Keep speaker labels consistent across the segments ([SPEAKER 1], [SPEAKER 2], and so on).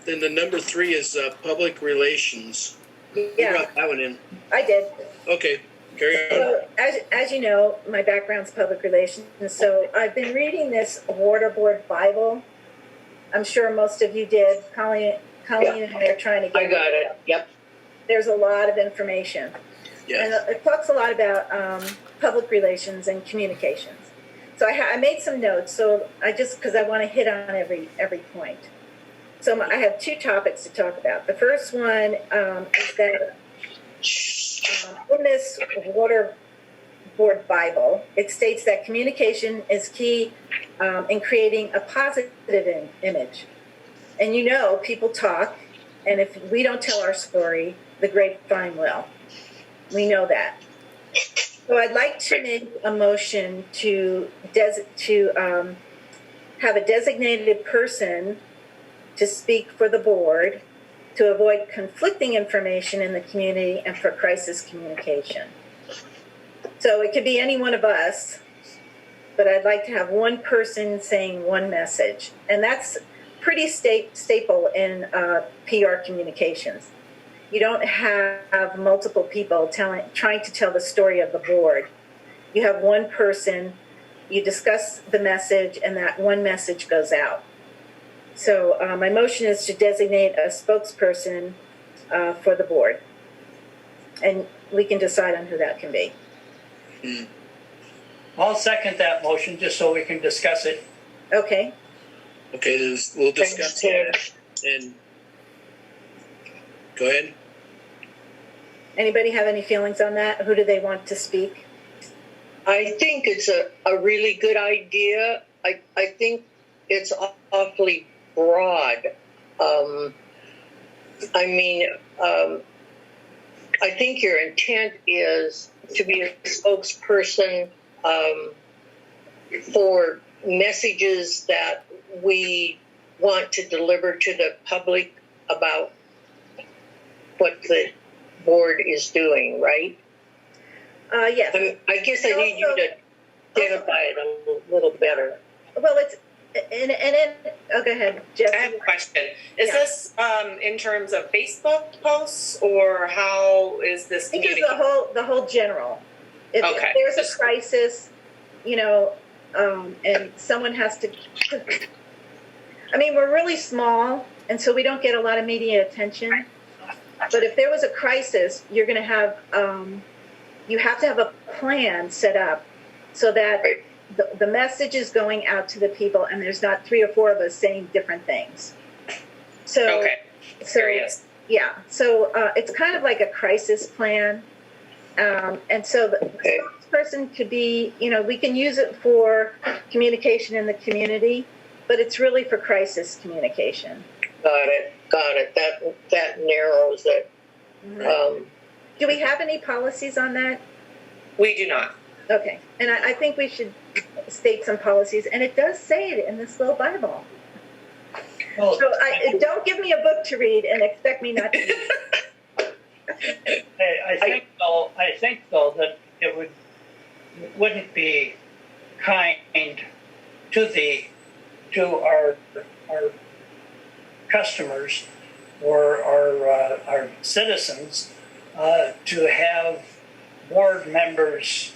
[SPEAKER 1] then the number 3 is public relations. Who
[SPEAKER 2] Yeah,
[SPEAKER 1] brought that one in?
[SPEAKER 2] I did.
[SPEAKER 1] Okay, carry on.
[SPEAKER 2] So, as you know, my background's public relations, so I've been reading this Water Board Bible. I'm sure most of you did. Colleen and I are trying to get
[SPEAKER 3] I got it. Yep.
[SPEAKER 2] There's a lot of information. And
[SPEAKER 1] Yes.
[SPEAKER 2] it talks a lot about public relations and communications. So I made some notes, so because I want to hit on every point. So I have 2 topics to talk about. The first one is that in this Water Board Bible, it states that communication is key in creating a positive image. And you know, people talk, and if we don't tell our story, the grapevine will. We know that. So I'd like to make a motion to have a designated person to speak for the board to avoid conflicting information in the community and for crisis communication. So it could be any one of us, but I'd like to have one person saying one message. And that's pretty staple in PR communications. You don't have multiple people trying to tell the story of the board. You have one person, you discuss the message, and that one message goes out. So my motion is to designate a spokesperson for the board. And we can decide on who that can be.
[SPEAKER 4] I'll second that motion just so we can discuss it.
[SPEAKER 2] Okay.
[SPEAKER 1] Okay, we'll discuss that. And go ahead.
[SPEAKER 2] Anybody have any feelings on that? Who do they want to speak?
[SPEAKER 3] I think it's a really good idea. I think it's awfully broad. I think your intent is to be a spokesperson for messages that we want to deliver to the public about what the board is doing, right?
[SPEAKER 2] Yes.
[SPEAKER 3] I guess I need you to identify it a little better.
[SPEAKER 2] Well, it's go ahead, Jeff.
[SPEAKER 5] I have a question. Is this in terms of Facebook posts, or how is this
[SPEAKER 2] I think it's
[SPEAKER 5] communicated?
[SPEAKER 2] the whole general. If there's a crisis, and someone has to. I mean, we're really small, and so we don't get a lot of media attention. But if there was a crisis, you're going to have, you have to have a plan set up so that the message is going out to the people, and there's not 3 or 4 of us saying different things. So,
[SPEAKER 5] Curious.
[SPEAKER 2] Yeah. So it's kind of like a crisis plan. And so the spokesperson could be, we can use it for communication in the community, but it's really for crisis communication.
[SPEAKER 3] Got it. That narrows it.
[SPEAKER 2] Mm-hmm. Do we have any policies on that?
[SPEAKER 5] We do not.
[SPEAKER 2] Okay. And I think we should state some policies, and it does say it in this little Bible.
[SPEAKER 4] Well,
[SPEAKER 2] So don't give me a book to read and expect me not to read it.
[SPEAKER 4] I think though that it wouldn't be kind to our customers or our citizens to have board members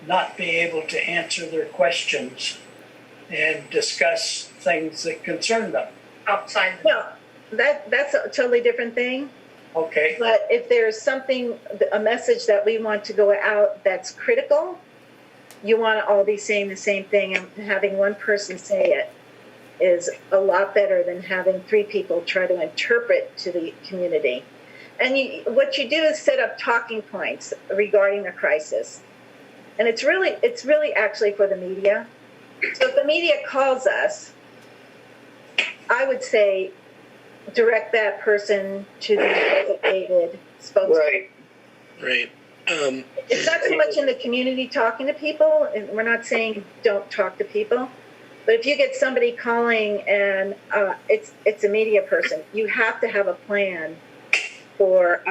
[SPEAKER 4] not be able to answer their questions and discuss things that concern them.
[SPEAKER 5] Outside.
[SPEAKER 2] Well, that's a totally different thing.
[SPEAKER 4] Okay.
[SPEAKER 2] But if there's a message that we want to go out that's critical, you want to all be saying the same thing, and having one person say it is a lot better than having 3 people try to interpret to the community. And what you do is set up talking points regarding the crisis. And it's really actually for the media. So if the media calls us, I would say direct that person to the designated spokesperson.
[SPEAKER 3] Right.
[SPEAKER 2] It's not so much in the community talking to people, and we're not saying don't talk to people, but if you get somebody calling and it's a media person, you have to have a plan for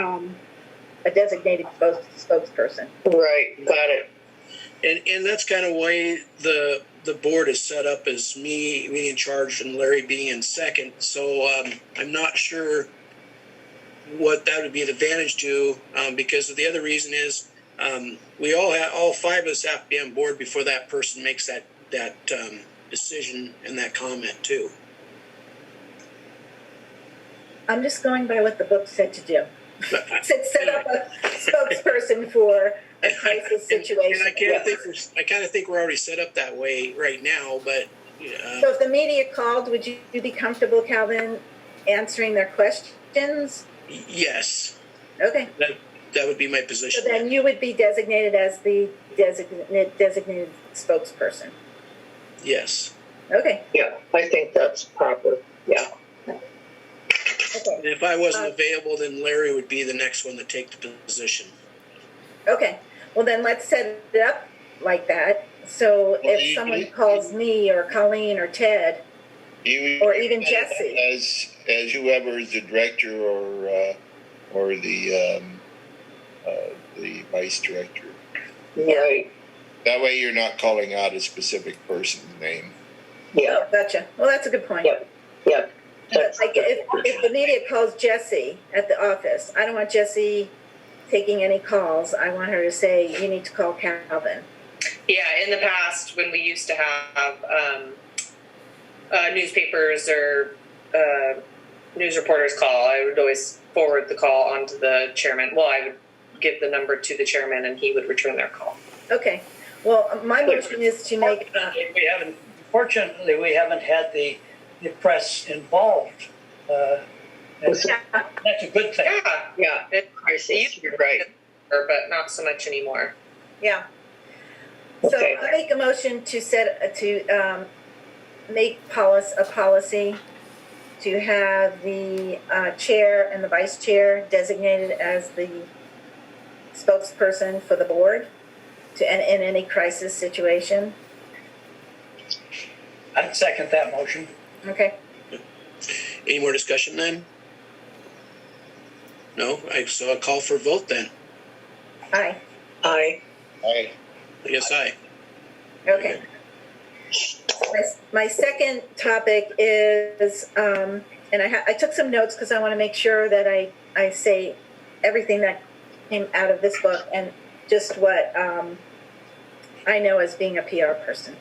[SPEAKER 2] a designated spokesperson.
[SPEAKER 3] Right. Got it.
[SPEAKER 1] And that's kind of why the the board is set up as me being in charge and Larry being in second. So I'm not sure what that would be an advantage to, because the other reason is we all five of us have to be on board before that person makes that decision and that comment too.
[SPEAKER 2] I'm just going by what the book said to do. It said set up a spokesperson for a crisis situation.
[SPEAKER 1] And I kind of think we're already set up that way right now, but.
[SPEAKER 2] So if the media called, would you be comfortable, Calvin, answering their questions?
[SPEAKER 1] Yes,
[SPEAKER 2] Okay.
[SPEAKER 1] that would be my position.
[SPEAKER 2] So then you would be designated as the designated spokesperson.
[SPEAKER 1] Yes.
[SPEAKER 2] Okay.
[SPEAKER 3] Yeah, I think that's proper. Yeah.
[SPEAKER 2] Okay.
[SPEAKER 1] And if I wasn't available, then Larry would be the next one to take the position.
[SPEAKER 2] Okay. Well, then let's set it up like that. So if someone calls me or Colleen or Ted, or even Jesse,
[SPEAKER 6] as whoever is the director or the vice director.
[SPEAKER 3] Right.
[SPEAKER 6] That way, you're not calling out a specific person's name.
[SPEAKER 3] Yeah.
[SPEAKER 2] oh, gotcha. Well, that's a good point.
[SPEAKER 3] Yep. Yep.
[SPEAKER 2] But like if the media calls Jesse at the office, I don't want Jesse taking any calls. I want her to say, you need to call Calvin.
[SPEAKER 5] Yeah, in the past, when we used to have newspapers or news reporters call, I would always forward the call onto the chairman. Well, I would give the number to the chairman, and he would return their call.
[SPEAKER 2] Okay. Well, my motion is to make.
[SPEAKER 4] Fortunately, we haven't had the press involved. That's a good thing.
[SPEAKER 3] Yeah. You're right.
[SPEAKER 5] But not so much anymore.
[SPEAKER 2] Yeah.
[SPEAKER 3] Okay.
[SPEAKER 2] So I make a motion to make a policy to have the chair and the vice chair designated as the spokesperson for the board in any crisis situation.
[SPEAKER 4] I'd second that motion.
[SPEAKER 2] Okay.
[SPEAKER 1] Any more discussion then? No? So I'll call for a vote then.
[SPEAKER 2] Aye.
[SPEAKER 3] Aye.
[SPEAKER 6] Aye.
[SPEAKER 1] I guess aye.
[SPEAKER 2] Okay. My second topic is, and I took some notes because I want to make sure that I say everything that came out of this book and just what I know as being a PR person.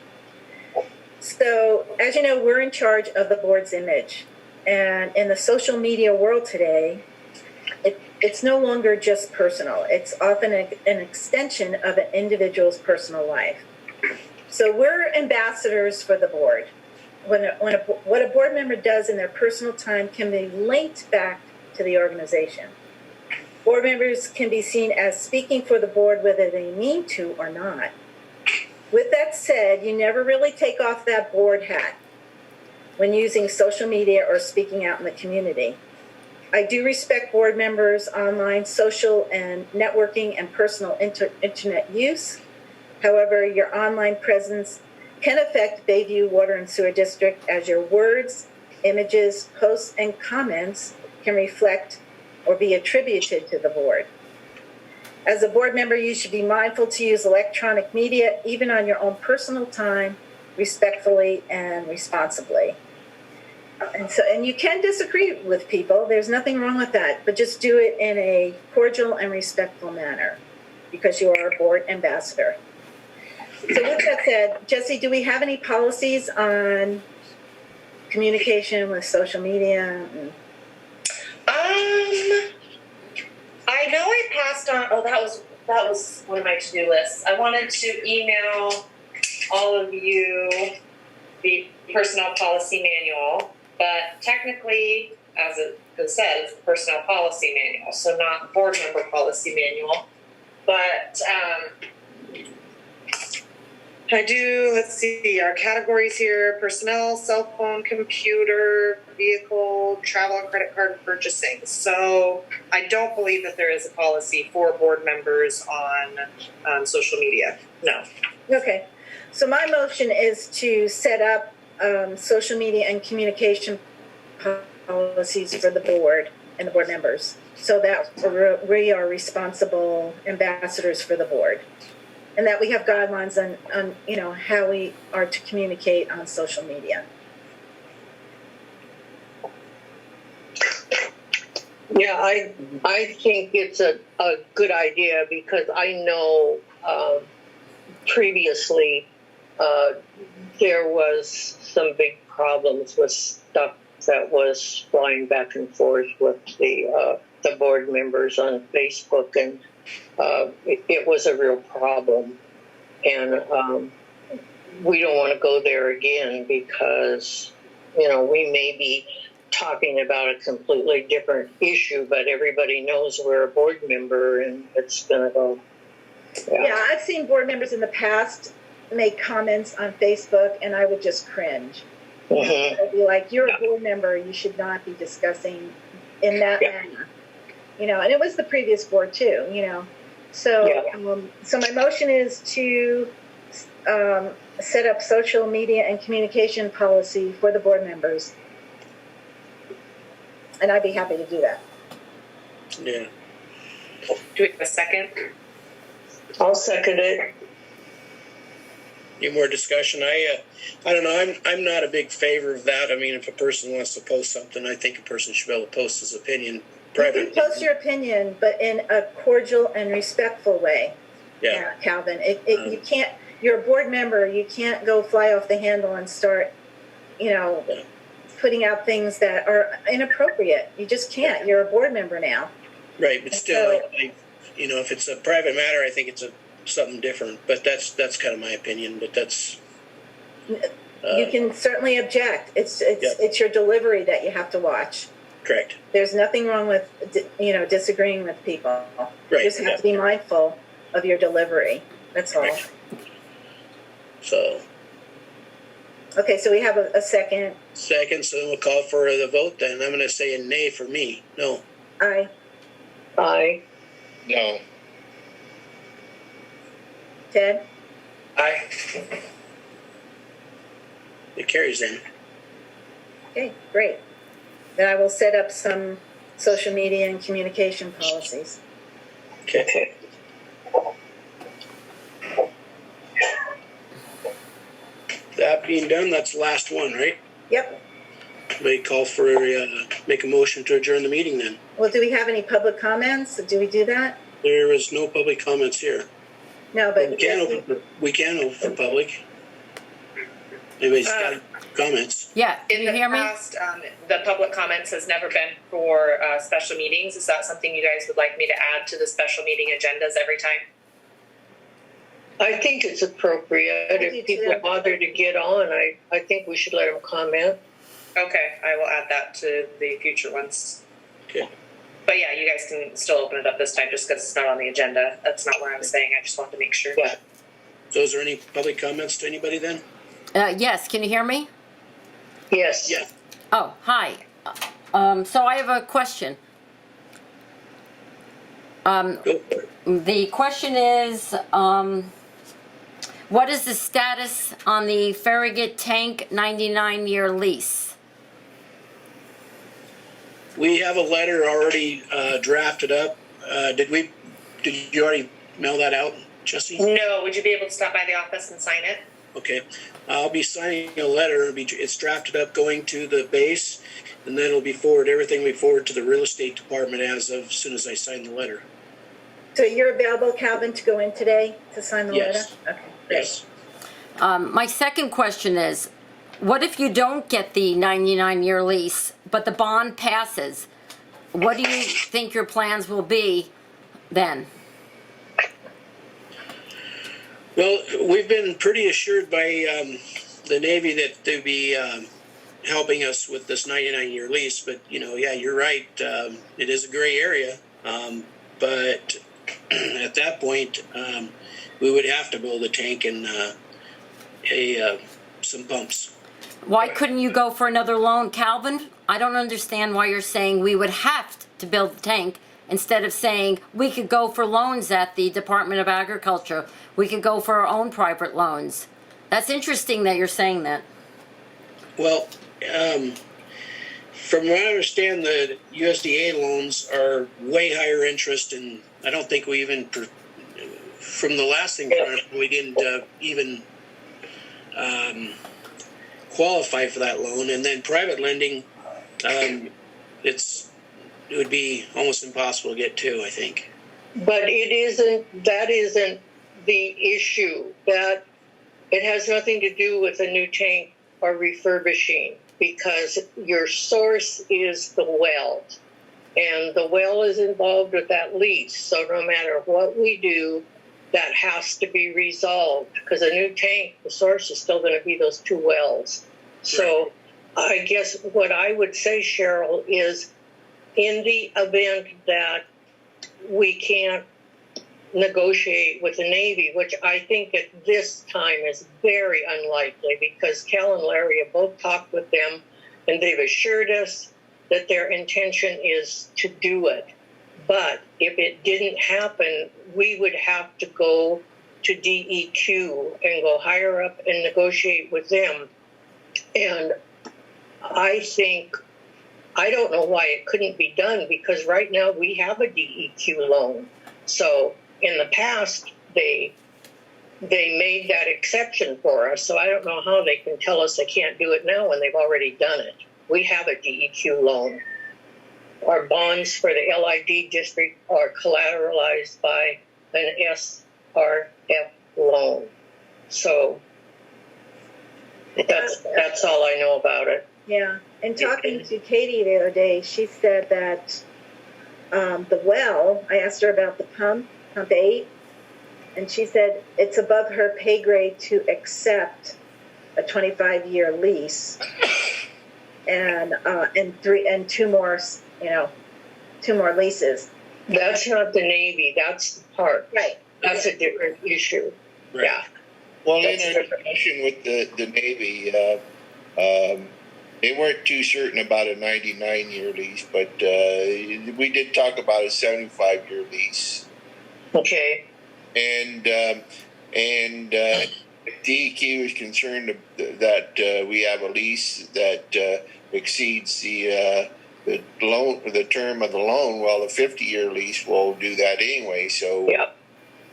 [SPEAKER 2] So, as you know, we're in charge of the board's image. And in the social media world today, it's no longer just personal. It's often an extension of an individual's personal life. So we're ambassadors for the board. What a board member does in their personal time can be linked back to the organization. Board members can be seen as speaking for the board whether they mean to or not. With that said, you never really take off that board hat when using social media or speaking out in the community. I do respect board members' online, social, and networking and personal internet use. However, your online presence can affect Bayview Water and Sewer District as your words, images, posts, and comments can reflect or be attributed to the board. As a board member, you should be mindful to use electronic media, even on your own personal time, respectfully and responsibly. And you can disagree with people. There's nothing wrong with that, but just do it in a cordial and respectful manner because you are a board ambassador. So with that said, Jesse, do we have any policies on communication with social media?
[SPEAKER 5] I know I passed on. Oh, that was one of my to-do lists. I wanted to email all of you the personnel policy manual, but technically, as it says, it's a personnel policy manual, so not board member policy manual. But I do, let's see, our categories here: personnel, cell phone, computer, vehicle, travel, and credit card purchasing. So I don't believe that there is a policy for board members on social media. No.
[SPEAKER 2] Okay. So my motion is to set up social media and communication policies for the board and the board members so that we are responsible ambassadors for the board. and that we have guidelines on how we are to communicate on social media.
[SPEAKER 3] Yeah, I think it's a good idea because I know previously there was some big problems with stuff that was flying back and forth with the board members on Facebook, and it was a real problem. And we don't want to go there again because, we may be talking about a completely different issue, but everybody knows we're a board member and it's going to go.
[SPEAKER 2] Yeah, I've seen board members in the past make comments on Facebook, and I would just cringe.
[SPEAKER 3] Mm-hmm.
[SPEAKER 2] I'd be like, you're a board member, you should not be discussing in that manner. And it was the previous board too, So, so my motion is to set up social media and communication policy for the board members. And I'd be happy to do that.
[SPEAKER 1] Yeah.
[SPEAKER 5] Do we have a second?
[SPEAKER 3] I'll second it.
[SPEAKER 1] Any more discussion? I don't know. I'm not a big favor of that. I mean, if a person wants to post something, I think a person should be able to post his opinion
[SPEAKER 2] You
[SPEAKER 1] privately.
[SPEAKER 2] can post your opinion, but in a cordial and respectful way.
[SPEAKER 1] Yeah.
[SPEAKER 2] Calvin. You can't. You're a board member. You can't go fly off the handle and start, putting out things that are inappropriate. You just can't. You're a board member now.
[SPEAKER 1] Right, but still,
[SPEAKER 2] So-
[SPEAKER 1] if it's a private matter, I think it's something different. But that's kind of my opinion. But that's.
[SPEAKER 2] You can certainly object. It's your delivery that you have to watch.
[SPEAKER 1] Correct.
[SPEAKER 2] There's nothing wrong with disagreeing with people.
[SPEAKER 1] Right.
[SPEAKER 2] You just have to be mindful of your delivery. That's all.
[SPEAKER 1] Right. So.
[SPEAKER 2] Okay, so we have a second.
[SPEAKER 1] Second, so then we'll call for the vote then. I'm going to say a nay for me. No.
[SPEAKER 2] Aye.
[SPEAKER 3] Aye.
[SPEAKER 6] No.
[SPEAKER 2] Ted?
[SPEAKER 4] Aye.
[SPEAKER 1] It carries then.
[SPEAKER 2] Okay, great. Then I will set up some social media and communication policies.
[SPEAKER 1] Okay. That being done, that's the last one, right?
[SPEAKER 2] Yep.
[SPEAKER 1] May call for make a motion to adjourn the meeting then.
[SPEAKER 2] Well, do we have any public comments? Do we do that?
[SPEAKER 1] There is no public comments here.
[SPEAKER 2] No, but
[SPEAKER 1] We can open for public. Anybody's got comments?
[SPEAKER 7] Yeah, can you
[SPEAKER 5] In the
[SPEAKER 7] hear me?
[SPEAKER 5] past, the public comments has never been for special meetings. Is that something you guys would like me to add to the special meeting agendas every time?
[SPEAKER 3] I think it's appropriate.
[SPEAKER 2] I do
[SPEAKER 3] If people
[SPEAKER 2] too.
[SPEAKER 3] bother to get on, I think we should let them comment.
[SPEAKER 5] Okay, I will add that to the future ones.
[SPEAKER 1] Okay.
[SPEAKER 5] But yeah, you guys can still open it up this time just because it's not on the agenda. That's not what I'm saying. I just wanted to make sure.
[SPEAKER 3] Yeah.
[SPEAKER 1] So is there any public comments to anybody then?
[SPEAKER 7] Yes, can you hear me?
[SPEAKER 3] Yes.
[SPEAKER 1] Yeah.
[SPEAKER 7] Oh, hi. So I have a question.
[SPEAKER 1] Go for it.
[SPEAKER 7] The question is, what is the status on the Farragut tank 99-year lease?
[SPEAKER 1] We have a letter already drafted up. Did you already mail that out, Jesse?
[SPEAKER 5] No, would you be able to stop by the office and sign it?
[SPEAKER 1] Okay. I'll be signing a letter. It's drafted up going to the base, and then it'll be everything we forward to the real estate department as soon as I sign the letter.
[SPEAKER 2] So you're available, Calvin, to go in today to sign the
[SPEAKER 1] Yes.
[SPEAKER 2] letter? Okay, great.
[SPEAKER 1] Yes.
[SPEAKER 7] My second question is, what if you don't get the 99-year lease, but the bond passes? What do you think your plans will be then?
[SPEAKER 1] Well, we've been pretty assured by the Navy that they'd be helping us with this 99-year lease. But, yeah, you're right. It is a gray area. But at that point, we would have to build a tank and some pumps.
[SPEAKER 7] Why couldn't you go for another loan, Calvin? I don't understand why you're saying we would have to build the tank instead of saying we could go for loans at the Department of Agriculture. We could go for our own private loans. That's interesting that you're saying that.
[SPEAKER 1] Well, from what I understand, the USDA loans are way higher interest, and I don't think we even from the last thing, we didn't even qualify for that loan. And then private lending, it would be almost impossible to get to, I think.
[SPEAKER 3] But that isn't the issue. That it has nothing to do with a new tank or refurbishing, because your source is the well. And the well is involved with that lease. So no matter what we do, that has to be resolved, because a new tank, the source is still going to be those two wells. So I guess what I would say, Cheryl, is in the event that we can't negotiate with the Navy, which I think at this time is very unlikely, because Cal and Larry have both talked with them and they've assured us that their intention is to do it. But if it didn't happen, we would have to go to DEQ and go higher up and negotiate with them. And I don't know why it couldn't be done, because right now we have a DEQ loan. So in the past, they made that exception for us. So I don't know how they can tell us they can't do it now when they've already done it. We have a DEQ loan. Our bonds for the LID district are collateralized by an SRF loan. So that's all I know about it.
[SPEAKER 2] Yeah, and talking to Katie the other day, she said that the well, I asked her about the pump 8, and she said it's above her pay grade to accept a 25-year lease and two more leases.
[SPEAKER 3] That's not the Navy, that's the park.
[SPEAKER 2] Right.
[SPEAKER 3] That's a different issue.
[SPEAKER 1] Right.
[SPEAKER 3] Yeah.
[SPEAKER 6] Well, in our discussion with the Navy, they weren't too certain about a 99-year lease, but we did talk about a 75-year lease.
[SPEAKER 3] Okay.
[SPEAKER 6] And DEQ is concerned that we have a lease that exceeds the term of the loan. Well, the 50-year lease will do that anyway. So
[SPEAKER 3] yeah.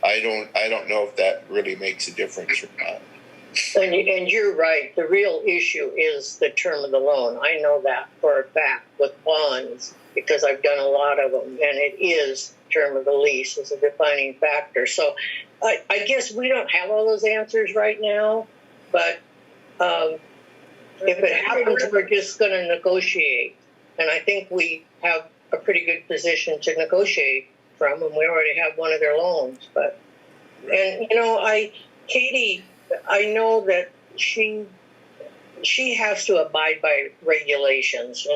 [SPEAKER 6] I don't know if that really makes a difference or not.
[SPEAKER 3] And you're right. The real issue is the term of the loan. I know that for a fact with bonds, because I've done a lot of them, and it is term of the lease is a defining factor. So I guess we don't have all those answers right now, but if it happens, we're just going to negotiate. And I think we have a pretty good position to negotiate from, and we already have one of their loans. But, and Katie, I know that she has to abide by regulations.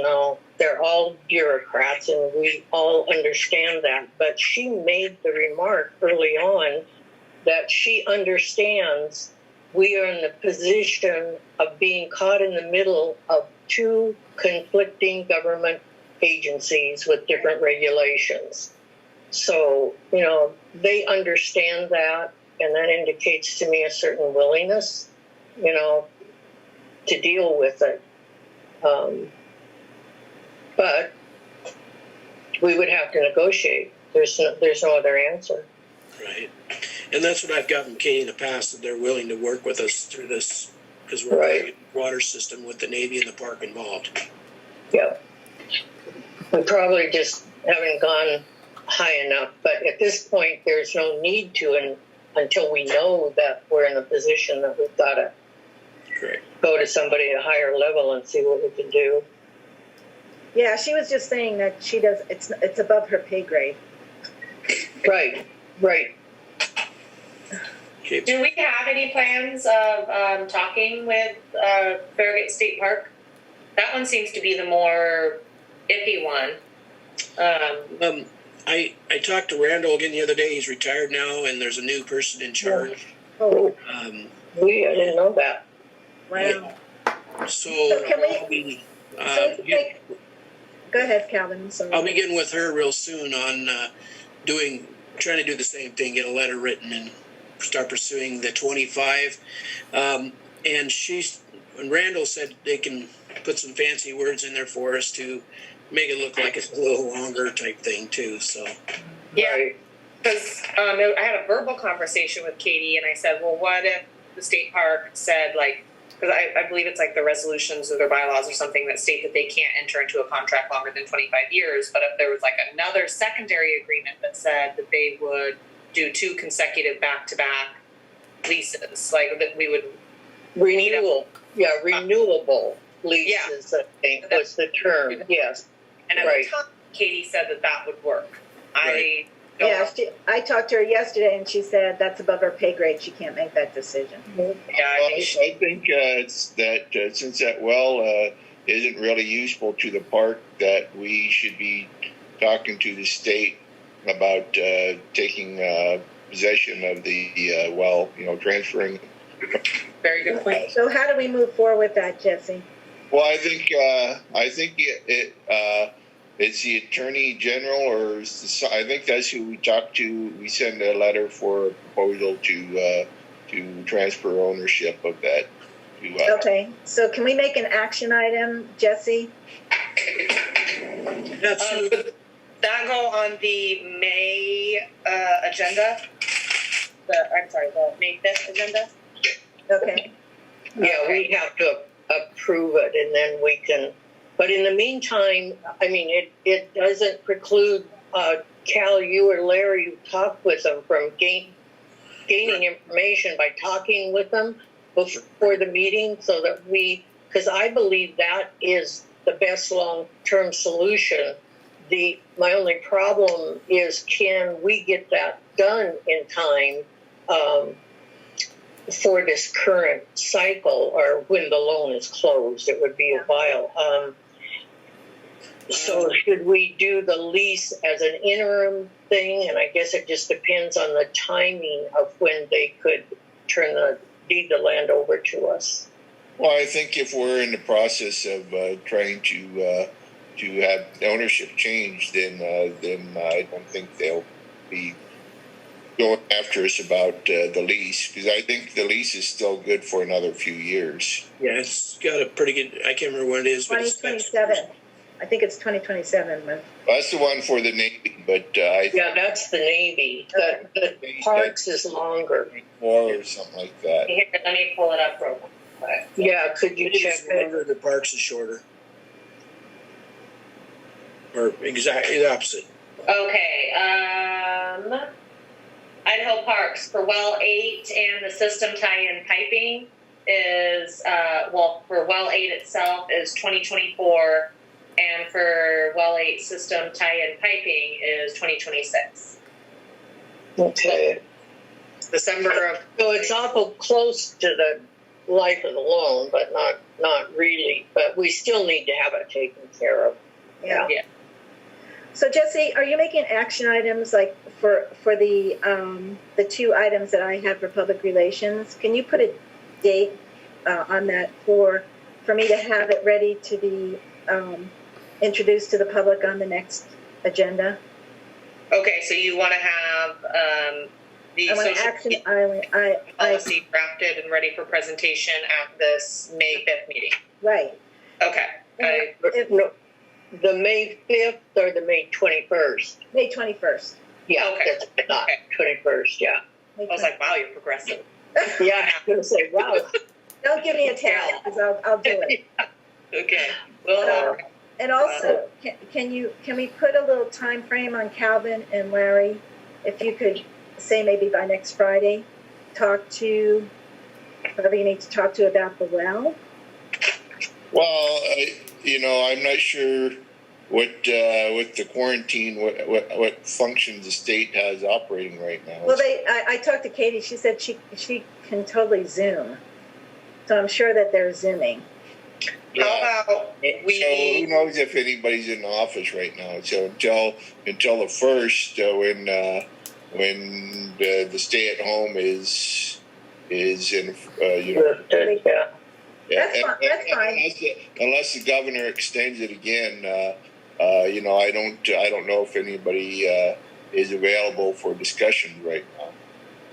[SPEAKER 3] They're all bureaucrats, and we all understand that. But she made the remark early on that she understands we are in the position of being caught in the middle of two conflicting government agencies with different regulations. So, they understand that, and that indicates to me a certain willingness, to deal with it. But we would have to negotiate. There's no other answer.
[SPEAKER 1] Right. And that's what I've gotten from Katie in the past, that they're willing to work with us through this, because we're a water system with the Navy and the park involved.
[SPEAKER 3] Yeah. We probably just haven't gone high enough, but at this point, there's no need to until we know that we're in a position that we've got to go to somebody at a higher level and see what we can do.
[SPEAKER 2] Yeah, she was just saying that she does. It's above her pay grade.
[SPEAKER 3] Right.
[SPEAKER 1] Okay.
[SPEAKER 5] Do we have any plans of talking with Farragut State Park? That one seems to be the more iffy one.
[SPEAKER 1] I talked to Randall again the other day. He's retired now, and there's a new person in charge.
[SPEAKER 2] Oh,
[SPEAKER 3] I didn't know that.
[SPEAKER 2] wow.
[SPEAKER 1] So
[SPEAKER 2] can we? Go ahead, Calvin. Sorry.
[SPEAKER 1] I'll begin with her real soon on trying to do the same thing, get a letter written and start pursuing the 25. And Randall said they can put some fancy words in there for us to make it look like it's a little longer type thing too. So
[SPEAKER 5] Yeah. because I had a verbal conversation with Katie, and I said, well, what if the state park said, like, because I believe it's like the resolutions or their bylaws or something that state that they can't enter into a contract longer than 25 years. But if there was like another secondary agreement that said that they would do 2 consecutive back-to-back leases, like that we would
[SPEAKER 3] Renewable leases, I think was the term, yes.
[SPEAKER 5] And at
[SPEAKER 3] Right.
[SPEAKER 5] the time, Katie said that that would work.
[SPEAKER 1] Right.
[SPEAKER 2] I talked to her yesterday and she said that's above her pay grade. She can't make that decision.
[SPEAKER 6] Well, I think it's that since that well isn't really useful to the park, that we should be talking to the state about taking possession of the well, transferring.
[SPEAKER 5] Very good point.
[SPEAKER 2] So how do we move forward with that, Jesse?
[SPEAKER 6] Well, I think it's the Attorney General, or I think that's who we talked to. We send a letter for a proposal to transfer ownership of that.
[SPEAKER 2] Okay, so can we make an action item, Jesse?
[SPEAKER 1] Absolutely.
[SPEAKER 5] That go on the May agenda? The May 5th agenda?
[SPEAKER 2] Okay,
[SPEAKER 3] Yeah, we have to approve it, and then we can. But in the meantime, I mean, it doesn't preclude Cal, you or Larry talk with them from gaining information by talking with them before the meeting, so that because I believe that is the best long-term solution. My only problem is, can we get that done in time for this current cycle, or when the loan is closed? It would be a while. So should we do the lease as an interim thing? And I guess it just depends on the timing of when they could deed the land over to us.
[SPEAKER 6] Well, I think if we're in the process of trying to have ownership change, then I don't think they'll be going after us about the lease, because I think the lease is still good for another few years.
[SPEAKER 1] Yeah, it's got a pretty good. I can't remember what it is, but it's
[SPEAKER 2] 2027. I think it's 2027. But
[SPEAKER 6] That's the one for the Navy, but
[SPEAKER 3] Yeah, that's the Navy. The parks is longer.
[SPEAKER 6] more or something like that.
[SPEAKER 5] Here, let me pull it up real quick.
[SPEAKER 3] Yeah, could you check
[SPEAKER 1] it's
[SPEAKER 3] it?
[SPEAKER 1] longer, the parks is shorter, or exactly the opposite.
[SPEAKER 5] Okay, Idaho Parks for well 8 and the system tie-in piping is, for well 8 itself is 2024, and for well 8 system tie-in piping is 2026.
[SPEAKER 3] Okay.
[SPEAKER 5] December of.
[SPEAKER 3] So it's awful close to the life of the loan, but not really. But we still need to have it taken care of.
[SPEAKER 2] yeah.
[SPEAKER 5] Yeah.
[SPEAKER 2] So Jesse, are you making action items like for the 2 items that I have for public relations? Can you put a date on that for me to have it ready to be introduced to the public on the next agenda?
[SPEAKER 5] Okay, so you want to have the
[SPEAKER 2] I want
[SPEAKER 5] social
[SPEAKER 2] action.
[SPEAKER 5] media policy drafted and ready for presentation at this May 5th meeting.
[SPEAKER 2] Right.
[SPEAKER 5] Okay.
[SPEAKER 3] No, the May 5th or the May 21st?
[SPEAKER 2] May 21st.
[SPEAKER 3] Yeah,
[SPEAKER 5] Okay.
[SPEAKER 3] that's not 21st, yeah.
[SPEAKER 2] May
[SPEAKER 5] I was like, wow, you're progressive.
[SPEAKER 3] Yeah, I was going to say, wow.
[SPEAKER 2] Don't give me a tally because I'll do it.
[SPEAKER 5] Okay. Well,
[SPEAKER 2] And also, can we put a little time frame on Calvin and Larry? If you could say maybe by next Friday, talk to whoever you need to talk to about the well.
[SPEAKER 6] Well, I'm not sure what with the quarantine, what functions the state has operating right now.
[SPEAKER 2] Well, I talked to Katie. She said she can totally Zoom, so I'm sure that they're Zooming.
[SPEAKER 5] how about
[SPEAKER 6] So who knows if anybody's in the office right now? So until the 1st, when the stay at home is in
[SPEAKER 3] Yeah.
[SPEAKER 2] That's fine.
[SPEAKER 6] Unless the governor extends it again, I don't know if anybody is available for discussion right now.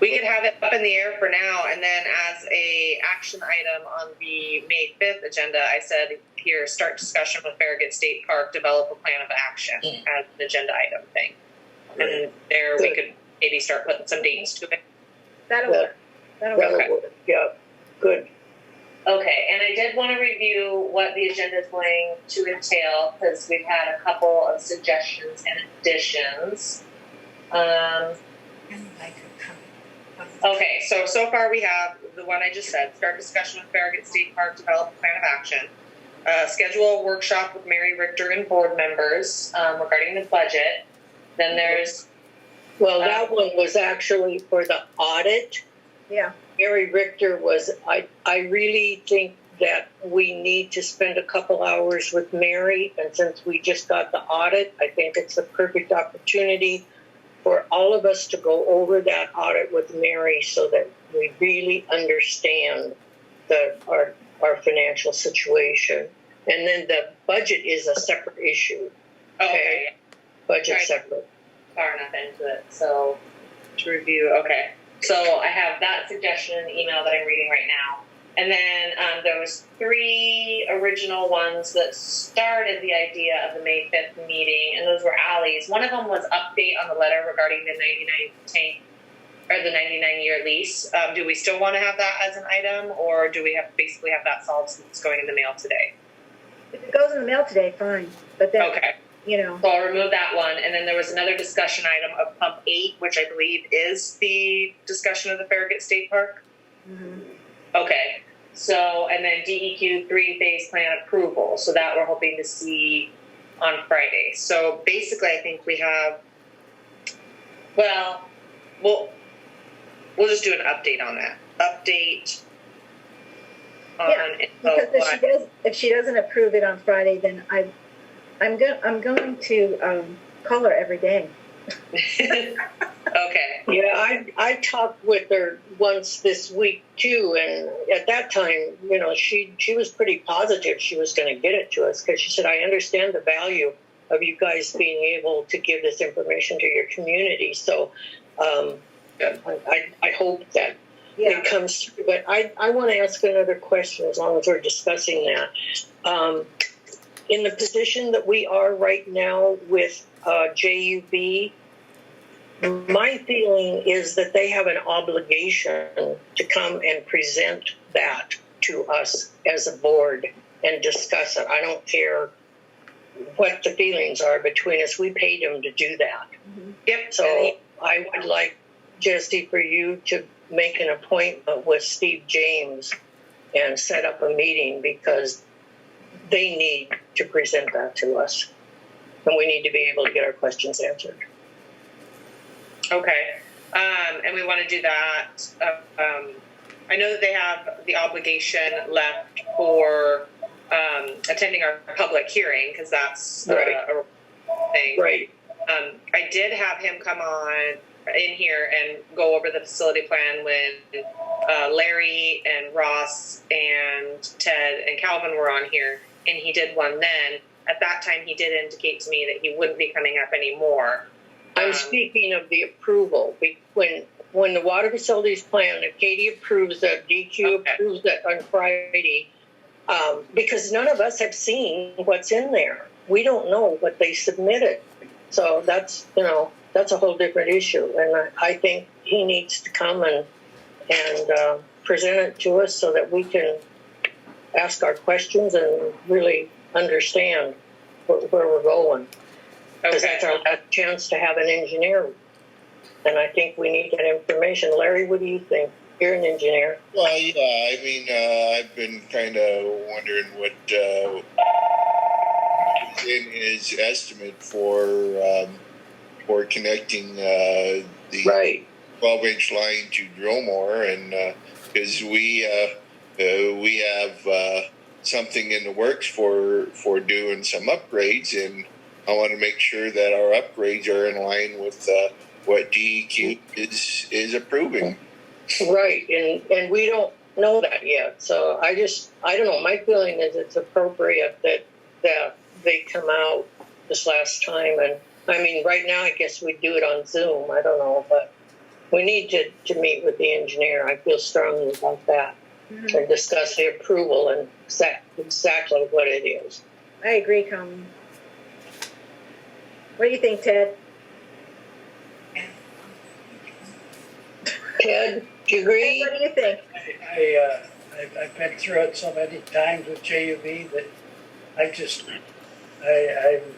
[SPEAKER 5] we could have it up in the air for now, and then as a action item on the May 5th agenda, I said here, start discussion with Farragut State Park, develop a plan of action as an agenda item thing. And there we could maybe start putting some dates to it.
[SPEAKER 2] That'll
[SPEAKER 3] Yeah.
[SPEAKER 2] work. That'll work.
[SPEAKER 3] That'll work. Yeah, good.
[SPEAKER 5] Okay, and I did want to review what the agenda is going to entail because we've had a couple of suggestions and additions. Okay, so far we have the one I just said, start discussion with Farragut State Park, develop a plan of action. Schedule a workshop with Mary Richter and board members regarding the budget. Then there's...
[SPEAKER 3] Well, that one was actually for the audit.
[SPEAKER 2] Yeah.
[SPEAKER 3] Mary Richter was, I really think that we need to spend a couple hours with Mary. And since we just got the audit, I think it's a perfect opportunity for all of us to go over that audit with Mary so that we really understand our financial situation. And then the budget is a separate issue.
[SPEAKER 5] Okay.
[SPEAKER 3] Budget
[SPEAKER 5] Right.
[SPEAKER 3] separate.
[SPEAKER 5] Far enough into it, so to review. Okay, so I have that suggestion in the email that I'm reading right now, and then there was 3 original ones that started the idea of the May 5th meeting, and those were Ally's. One of them was update on the letter regarding the 99 tank or the 99-year lease. Do we still want to have that as an item, or do we basically have that solved since it's going in the mail today?
[SPEAKER 2] If it goes in the mail today, fine. But then,
[SPEAKER 5] Okay.
[SPEAKER 2] you know,
[SPEAKER 5] So I'll remove that one. And then there was another discussion item of Pump 8, which I believe is the discussion of the Farragut State Park.
[SPEAKER 2] mhm.
[SPEAKER 5] Okay. So, and then DEQ 3-phase plan approval. So that we're hoping to see on Friday. So basically, I think we have, we'll just do an update on that. Update on
[SPEAKER 2] Yeah, because if she doesn't approve it on Friday, then I'm going to call her every day.
[SPEAKER 5] Okay.
[SPEAKER 3] Yeah, I talked with her once this week too, and at that time, you know, she was pretty positive she was going to get it to us because she said, "I understand the value of you guys being able to give this information to your community." So, I hope that
[SPEAKER 2] Yeah.
[SPEAKER 3] it comes through. But I want to ask another question as long as we're discussing that. In the position that we are right now with JUB, my feeling is that they have an obligation to come and present that to us as a board and discuss it. I don't care what the feelings are between us. We paid them to do that.
[SPEAKER 5] Yep.
[SPEAKER 3] So I would like, Jesse, for you to make an appointment with Steve James and set up a meeting because they need to present that to us. And we need to be able to get our questions answered.
[SPEAKER 5] Okay. And we want to do that. I know that they have the obligation left for attending our public hearing because that's
[SPEAKER 3] Right.
[SPEAKER 5] a thing.
[SPEAKER 3] Right.
[SPEAKER 5] I did have him come on in here and go over the facility plan when Larry and Ross and Ted and Calvin were on here, and he did one then. At that time, he did indicate to me that he wouldn't be coming up anymore.
[SPEAKER 3] I'm speaking of the approval. When the water facilities plan, if Katie approves that, DQ
[SPEAKER 5] Okay.
[SPEAKER 3] approves that on Friday, because none of us have seen what's in there. We don't know what they submitted. So that's a whole different issue. And I think he needs to come and present it to us so that we can ask our questions and really understand where we're going. Because that's our last chance to have an engineer. And I think we need that information. Larry, what do you think? You're an engineer.
[SPEAKER 6] Well, yeah, I mean, I've been kind of wondering what in his estimate for connecting the
[SPEAKER 3] Right.
[SPEAKER 6] 12-inch line to Dromore, and because we have something in the works for doing some upgrades, and I want to make sure that our upgrades are in line with what DEQ is approving.
[SPEAKER 3] Right. And we don't know that yet. So I don't know. My feeling is it's appropriate that they come out this last time. And I mean, right now, I guess we do it on Zoom. I don't know, but we need to meet with the engineer. I feel strongly about that and discuss the approval and exactly what it is.
[SPEAKER 2] I agree, Colleen. What do you think, Ted?
[SPEAKER 3] Ted, do you
[SPEAKER 2] Hey,
[SPEAKER 3] agree?
[SPEAKER 2] what do you think?
[SPEAKER 4] I've been through it so many times with JUB that I'm